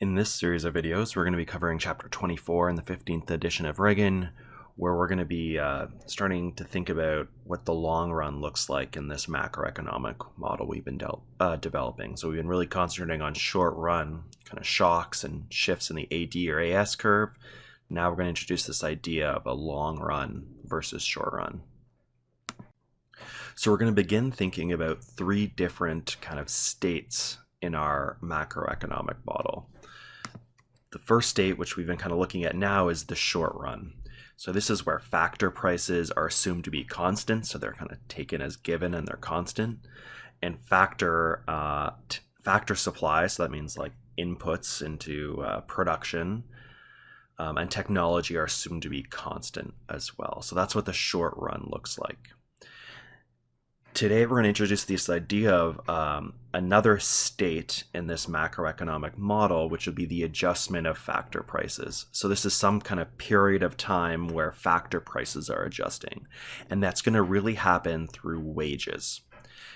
In this series of videos, we're going to be covering Chapter 24 in the 15th edition of Ragan, where we're going to be starting to think about what the long run looks like in this macroeconomic model we've been developing. So we've been really concentrating on short run, kind of shocks and shifts in the AD or AS curve. Now we're going to introduce this idea of a long run versus short run. So we're going to begin thinking about three different kind of states in our macroeconomic model. The first state, which we've been kind of looking at now, is the short run. So this is where factor prices are assumed to be constant, so they're kind of taken as given and they're constant. And factor supply, so that means like inputs into production and technology are assumed to be constant as well. So that's what the short run looks like. Today, we're going to introduce this idea of another state in this macroeconomic model, which would be the adjustment of factor prices. So this is some kind of period of time where factor prices are adjusting. And that's going to really happen through wages.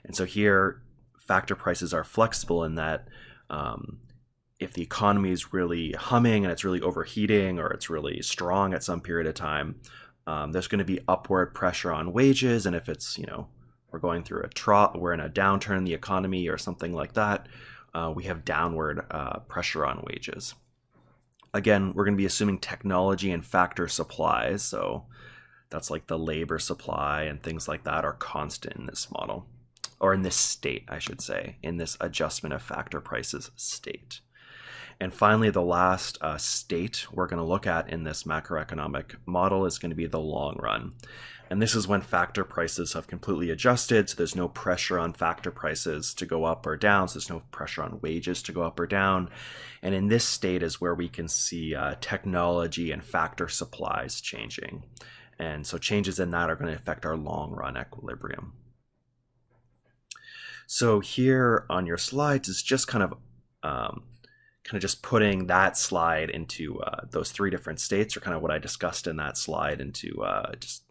And so here, factor prices are flexible in that if the economy is really humming and it's really overheating or it's really strong at some period of time, there's going to be upward pressure on wages. And if it's, we're going through a trough, we're in a downturn in the economy or something like that, we have downward pressure on wages. Again, we're going to be assuming technology and factor supplies, so that's like the labor supply and things like that are constant in this model, or in this state, I should say, in this adjustment of factor prices state. And finally, the last state we're going to look at in this macroeconomic model is going to be the long run. And this is when factor prices have completely adjusted, so there's no pressure on factor prices to go up or down, so there's no pressure on wages to go up or down. And in this state is where we can see technology and factor supplies changing. And so changes in that are going to affect our long run equilibrium. So here on your slides is just kind of just putting that slide into those three different states, or kind of what I discussed in that slide, into just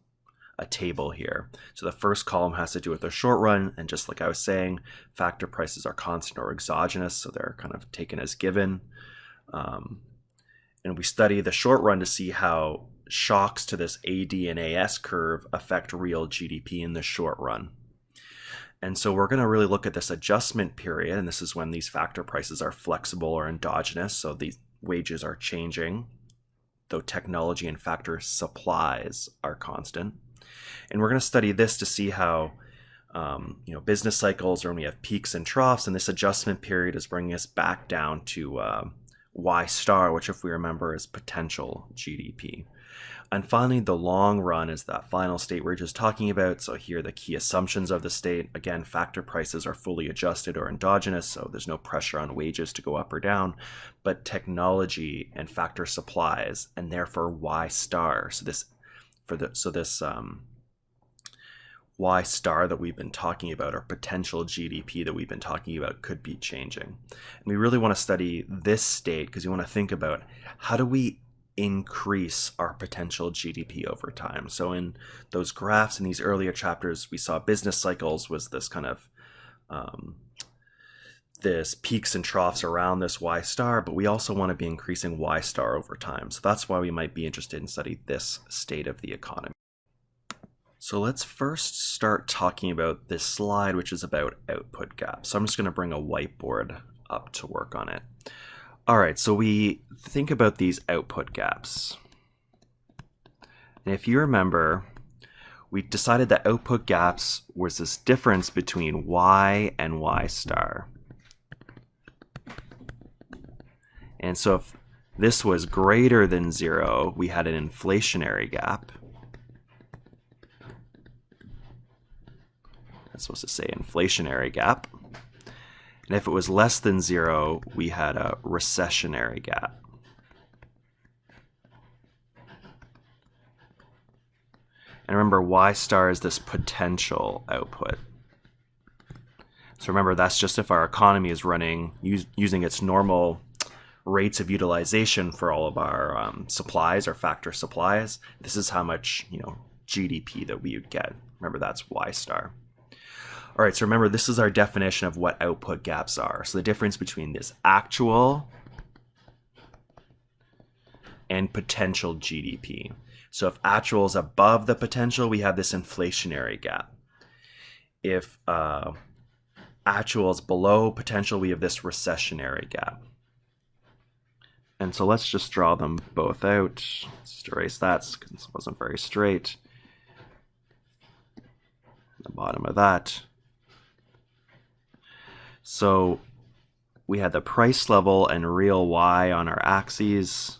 a table here. So the first column has to do with the short run, and just like I was saying, factor prices are constant or exogenous, so they're kind of taken as given. And we study the short run to see how shocks to this AD and AS curve affect real GDP in the short run. And so we're going to really look at this adjustment period, and this is when these factor prices are flexible or endogenous, so these wages are changing, though technology and factor supplies are constant. And we're going to study this to see how business cycles, or when we have peaks and troughs, and this adjustment period is bringing us back down to Y star, which, if we remember, is potential GDP. And finally, the long run is that final state we're just talking about. So here are the key assumptions of the state. Again, factor prices are fully adjusted or endogenous, so there's no pressure on wages to go up or down, but technology and factor supplies, and therefore Y star. So this Y star that we've been talking about, or potential GDP that we've been talking about, could be changing. And we really want to study this state because you want to think about how do we increase our potential GDP over time. So in those graphs in these earlier chapters, we saw business cycles was this kind of this peaks and troughs around this Y star, but we also want to be increasing Y star over time. So that's why we might be interested in studying this state of the economy. So let's first start talking about this slide, which is about output gaps. So I'm just going to bring a whiteboard up to work on it. All right, so we think about these output gaps. And if you remember, we decided that output gaps was this difference between Y and Y star. And so if this was greater than 0, we had an inflationary gap. That's supposed to say inflationary gap. And if it was less than 0, we had a recessionary gap. And remember, Y star is this potential output. So remember, that's just if our economy is running using its normal rates of utilization for all of our supplies or factor supplies. This is how much GDP that we would get. Remember, that's Y star. All right, so remember, this is our definition of what output gaps are. So the difference between this actual and potential GDP. So if actual is above the potential, we have this inflationary gap. If actual is below potential, we have this recessionary gap. And so let's just draw them both out. Let's erase that because it wasn't very straight. The bottom of that. So we had the price level and real Y on our axes.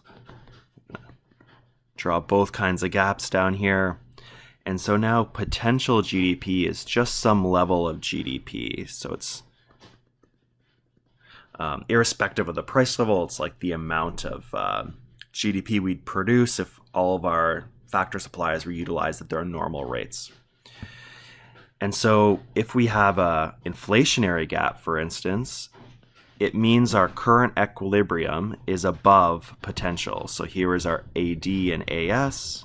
Draw both kinds of gaps down here. And so now potential GDP is just some level of GDP. So it's irrespective of the price level, it's like the amount of GDP we'd produce if all of our factor supplies were utilized at their normal rates. And so if we have a inflationary gap, for instance, it means our current equilibrium is above potential. So here is our AD and AS.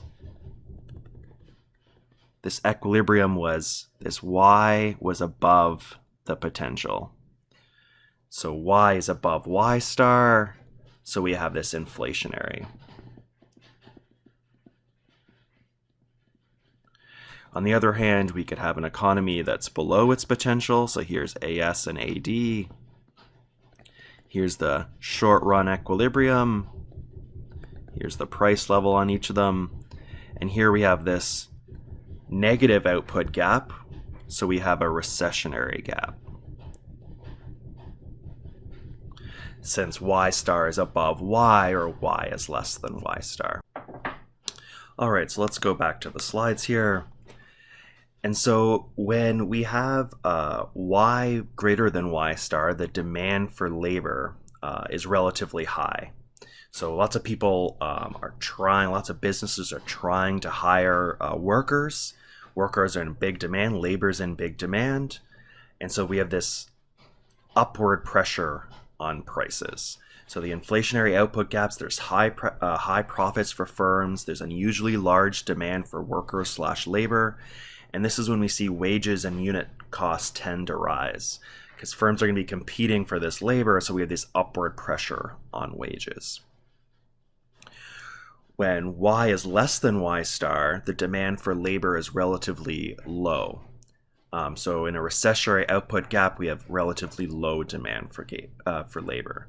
This equilibrium was, this Y was above the potential. So Y is above Y star, so we have this inflationary. On the other hand, we could have an economy that's below its potential. So here's AS and AD. Here's the short run equilibrium. Here's the price level on each of them. And here we have this negative output gap. So we have a recessionary gap. Since Y star is above Y, or Y is less than Y star. All right, so let's go back to the slides here. And so when we have Y greater than Y star, the demand for labor is relatively high. So lots of people are trying, lots of businesses are trying to hire workers. Workers are in big demand, labor's in big demand. And so we have this upward pressure on prices. So the inflationary output gaps, there's high profits for firms, there's unusually large demand for workers / labor, and this is when we see wages and unit costs tend to rise because firms are going to be competing for this labor, so we have this upward pressure on wages. When Y is less than Y star, the demand for labor is relatively low. So in a recessionary output gap, we have relatively low demand for labor.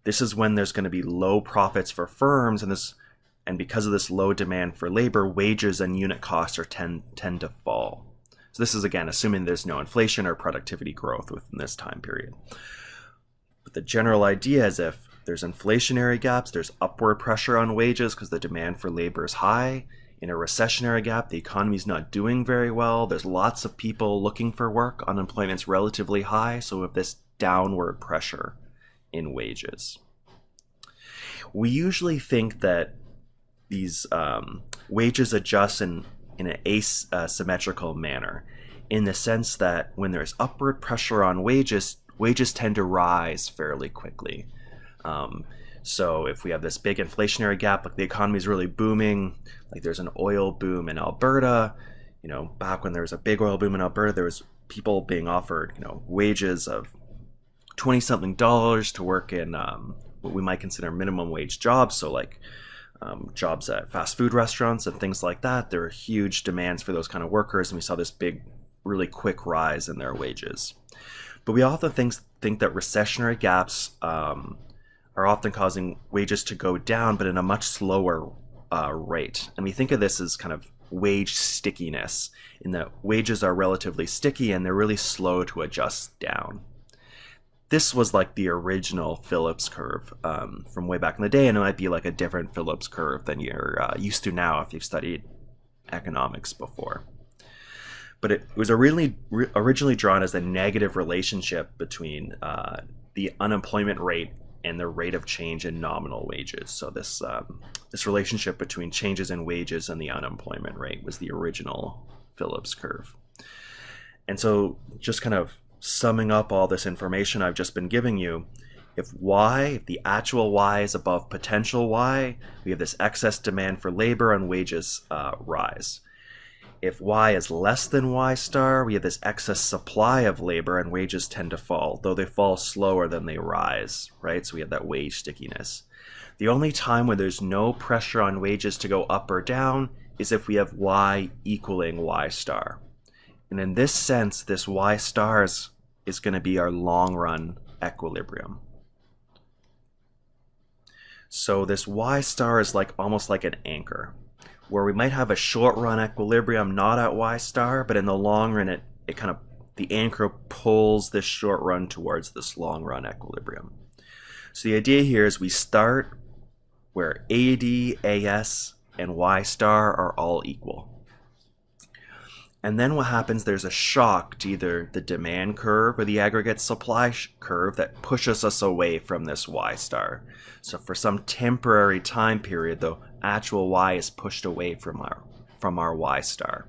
This is when there's going to be low profits for firms, and because of this low demand for labor, wages and unit costs tend to fall. So this is, again, assuming there's no inflation or productivity growth within this time period. But the general idea is if there's inflationary gaps, there's upward pressure on wages because the demand for labor is high. In a recessionary gap, the economy is not doing very well. There's lots of people looking for work. Unemployment's relatively high, so we have this downward pressure in wages. We usually think that these wages adjust in an asymmetrical manner, in the sense that when there's upward pressure on wages, wages tend to rise fairly quickly. So if we have this big inflationary gap, like the economy is really booming, like there's an oil boom in Alberta, back when there was a big oil boom in Alberta, there was people being offered, wages of $20-something to work in what we might consider minimum wage jobs. So like jobs at fast food restaurants and things like that. There are huge demands for those kind of workers, and we saw this big, really quick rise in their wages. But we often think that recessionary gaps are often causing wages to go down, but in a much slower rate. And we think of this as kind of wage stickiness, in that wages are relatively sticky and they're really slow to adjust down. This was like the original Phillips curve from way back in the day, and it might be like a different Phillips curve than you're used to now if you've studied economics before. But it was originally drawn as a negative relationship between the unemployment rate and the rate of change in nominal wages. So this relationship between changes in wages and the unemployment rate was the original Phillips curve. And so just kind of summing up all this information I've just been giving you, if the actual Y is above potential Y, we have this excess demand for labor and wages rise. if y is less than y star, we have this excess supply of labor and wages tend to fall, though they fall slower than they rise, right? So we have that wage stickiness. The only time when there's no pressure on wages to go up or down is if we have y equaling y star. And in this sense, this y star is going to be our long run equilibrium. So this y star is almost like an anchor, where we might have a short run equilibrium not at y star, but in the long run the anchor pulls this short run towards this long run equilibrium. So the idea here is we start where AD, AS, and y star are all equal. And then what happens, there's a shock to either the demand curve or the aggregate supply curve that pushes us away from this y star. So for some temporary time period, the actual y is pushed away from our y star.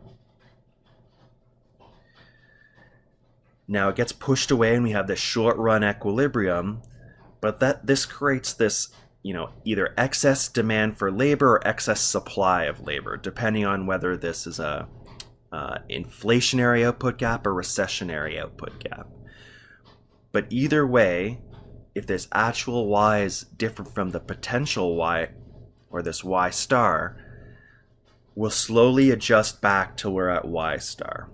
Now it gets pushed away and we have this short run equilibrium, but this creates this, either excess demand for labor or excess supply of labor, depending on whether this is a inflationary output gap or recessionary output gap. But either way, if this actual y is different from the potential y, or this y star, we'll slowly adjust back till we're at y star.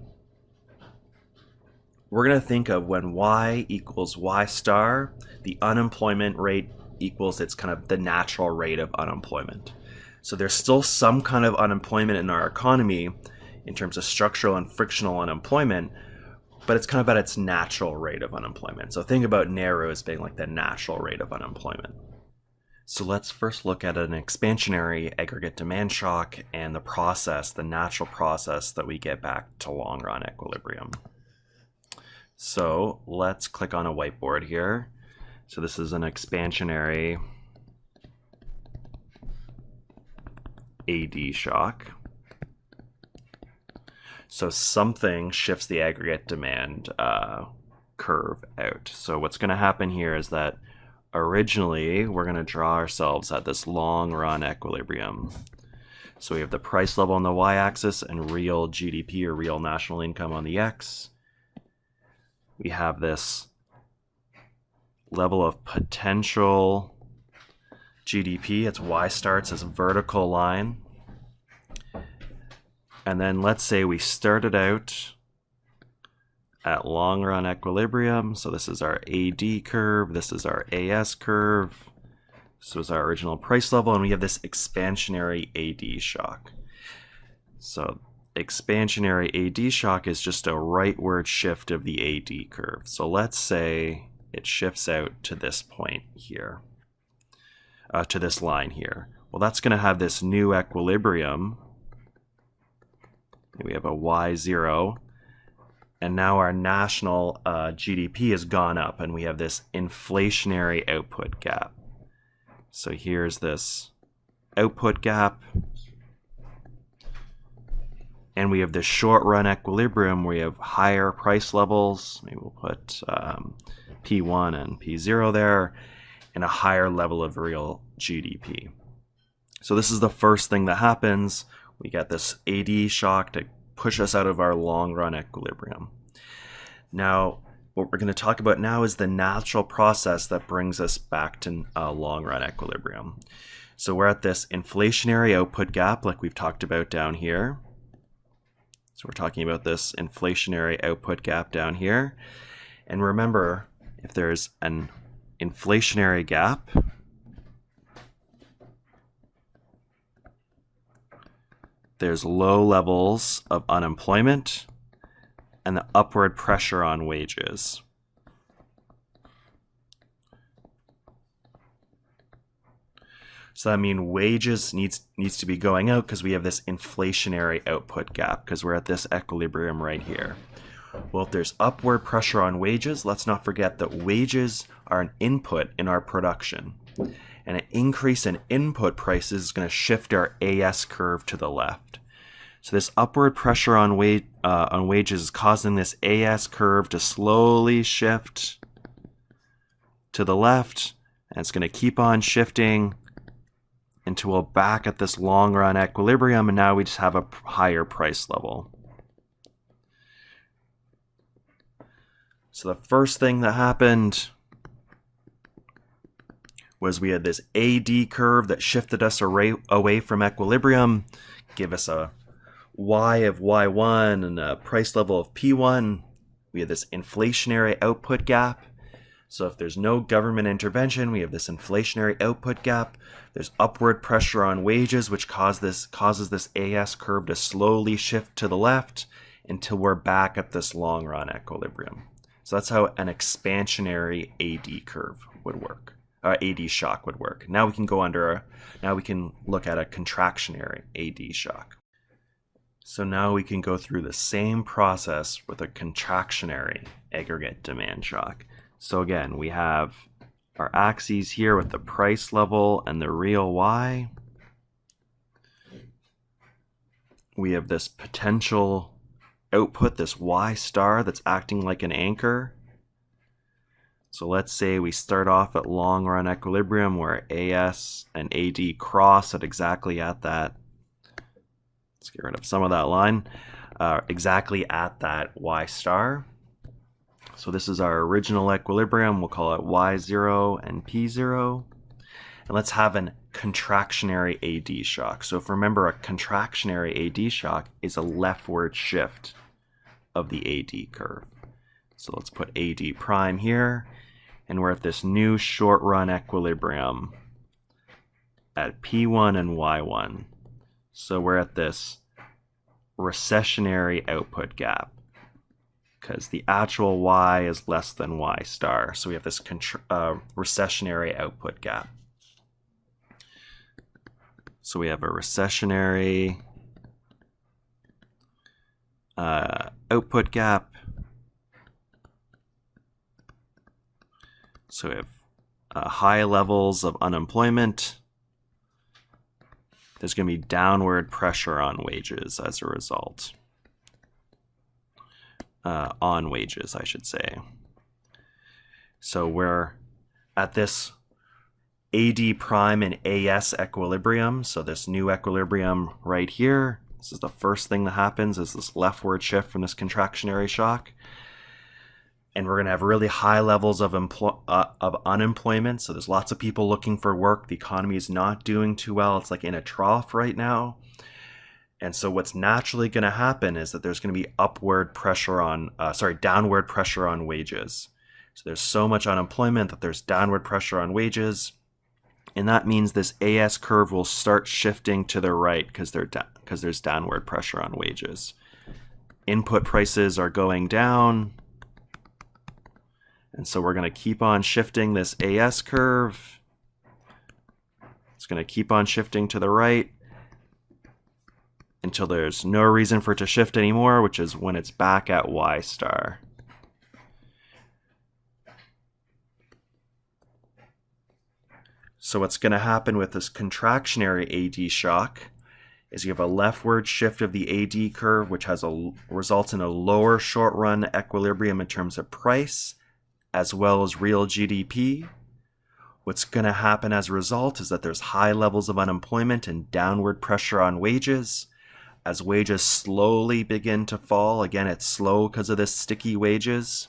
We're going to think of when y equals y star, the unemployment rate equals its kind of the natural rate of unemployment. So there's still some kind of unemployment in our economy in terms of structural and frictional unemployment, but it's kind of at its natural rate of unemployment. So think about narrow as being like the natural rate of unemployment. So let's first look at an expansionary aggregate demand shock and the natural process that we get back to long run equilibrium. So let's click on a whiteboard here. So this is an expansionary AD shock. So something shifts the aggregate demand curve out. So what's going to happen here is that originally we're going to draw ourselves at this long run equilibrium. So we have the price level on the y-axis and real GDP or real national income on the x. We have this level of potential GDP. Its y starts as a vertical line. And then let's say we started out at long run equilibrium. So this is our AD curve. This is our AS curve. This was our original price level. And we have this expansionary AD shock. So expansionary AD shock is just a rightward shift of the AD curve. So let's say it shifts out to this point here, to this line here. Well, that's going to have this new equilibrium. We have a y0, and now our national GDP has gone up, and we have this inflationary output gap. So here's this output gap, and we have this short run equilibrium where we have higher price levels. Maybe we'll put P1 and P0 there, and a higher level of real GDP. So this is the first thing that happens. We get this AD shock to push us out of our long run equilibrium. Now, what we're going to talk about now is the natural process that brings us back to long run equilibrium. So we're at this inflationary output gap like we've talked about down here. So we're talking about this inflationary output gap down here. And remember, if there's an inflationary gap, there's low levels of unemployment and the upward pressure on wages. So that means wages needs to be going out because we have this inflationary output gap because we're at this equilibrium right here. Well, if there's upward pressure on wages, let's not forget that wages are an input in our production. And an increase in input prices is going to shift our AS curve to the left. So this upward pressure on wages is causing this AS curve to slowly shift to the left, and it's going to keep on shifting until we're back at this long run equilibrium, and now we just have a higher price level. So the first thing that happened was we had this AD curve that shifted us away from equilibrium, give us a Y of Y1 and a price level of P1. We had this inflationary output gap. So if there's no government intervention, we have this inflationary output gap. There's upward pressure on wages, which causes this AS curve to slowly shift to the left until we're back at this long run equilibrium. So that's how an expansionary AD curve would work. AD shock would work. Now we can look at a contractionary AD shock. So now we can go through the same process with a contractionary aggregate demand shock. So again, we have our axes here with the price level and the real Y. We have this potential output, this Y star that's acting like an anchor. So let's say we start off at long run equilibrium where AS and AD cross at exactly at that. Let's get rid of some of that line. Exactly at that Y star. So this is our original equilibrium. We'll call it Y0 and P0. And let's have a contractionary AD shock. So if remember, a contractionary AD shock is a leftward shift of the AD curve. So let's put AD prime here. And we're at this new short run equilibrium at P1 and Y1. So we're at this recessionary output gap because the actual Y is less than Y star. So we have this recessionary output gap. So we have a recessionary output gap. So we have high levels of unemployment. There's going to be downward pressure on wages as a result. On wages, I should say. So we're at this AD prime and AS equilibrium. So this new equilibrium right here. This is the first thing that happens, is this leftward shift from this contractionary shock. And we're going to have really high levels of unemployment. So there's lots of people looking for work. The economy is not doing too well. It's like in a trough right now. And so what's naturally going to happen is that there's going to be downward pressure on wages. So there's so much unemployment that there's downward pressure on wages. And that means this AS curve will start shifting to the right because there's downward pressure on wages. Input prices are going down. And so we're going to keep on shifting this AS curve. It's going to keep on shifting to the right until there's no reason for it to shift anymore, which is when it's back at Y star. So what's going to happen with this contractionary AD shock is you have a leftward shift of the AD curve, which results in a lower short run equilibrium in terms of price, as well as real GDP. What's going to happen as a result is that there's high levels of unemployment and downward pressure on wages. As wages slowly begin to fall, again, it's slow because of this sticky wages.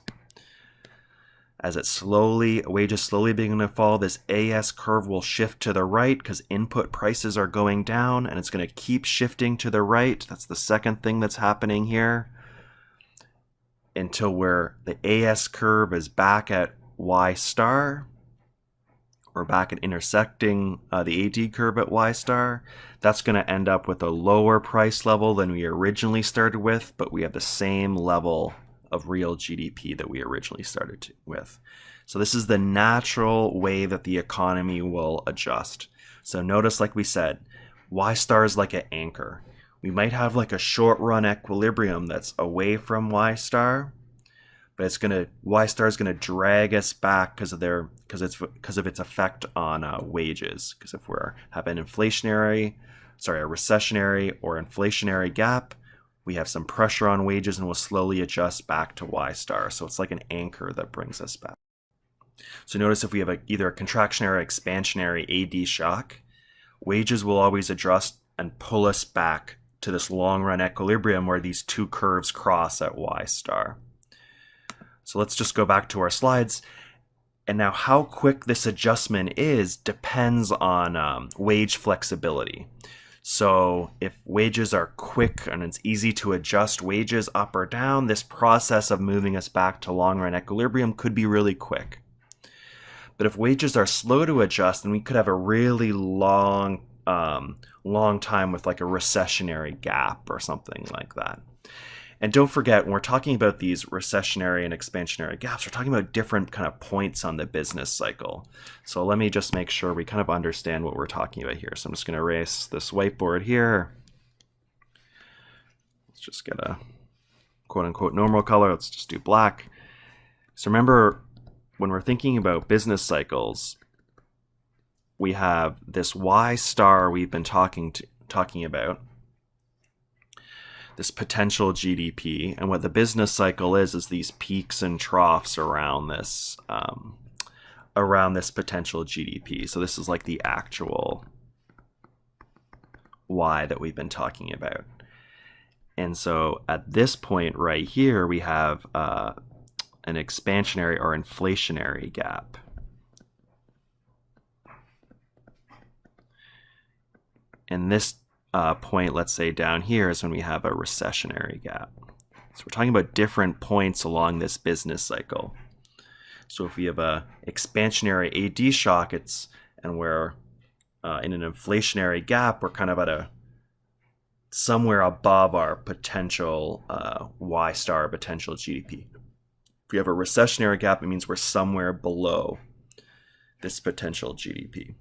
As wages slowly begin to fall, this AS curve will shift to the right because input prices are going down, and it's going to keep shifting to the right. That's the second thing that's happening here. Until where the AS curve is back at Y star, or back at intersecting the AD curve at Y star. That's going to end up with a lower price level than we originally started with, but we have the same level of real GDP that we originally started with. So this is the natural way that the economy will adjust. So notice, like we said, Y star is like an anchor. We might have like a short run equilibrium that's away from Y star, but Y star is gonna drag us back because of its effect on wages. Because if we're having a recessionary or inflationary gap, we have some pressure on wages and we'll slowly adjust back to Y star. So it's like an anchor that brings us back. So notice if we have either a contractionary or expansionary AD shock, wages will always adjust and pull us back to this long run equilibrium where these two curves cross at Y star. So let's just go back to our slides. And now how quick this adjustment is depends on wage flexibility. So if wages are quick and it's easy to adjust wages up or down, this process of moving us back to long-run equilibrium could be really quick. But if wages are slow to adjust, then we could have a really long time with like a recessionary gap or something like that. And don't forget, when we're talking about these recessionary and expansionary gaps, we're talking about different kind of points on the business cycle. So let me just make sure we kind of understand what we're talking about here. So I'm just going to erase this whiteboard here. Let's just get a quote unquote normal color. Let's just do black. So remember, when we're thinking about business cycles, we have this Y star we've been talking about, this potential GDP, and what the business cycle is these peaks and troughs around this potential GDP. So this is like the actual Y that we've been talking about. And so at this point right here, we have an expansionary or inflationary gap. And this point, let's say down here, is when we have a recessionary gap. So we're talking about different points along this business cycle. So if we have a expansionary AD shock, and we're in an inflationary gap, we're kind of at somewhere above our potential Y star potential GDP. If we have a recessionary gap, it means we're somewhere below this potential GDP.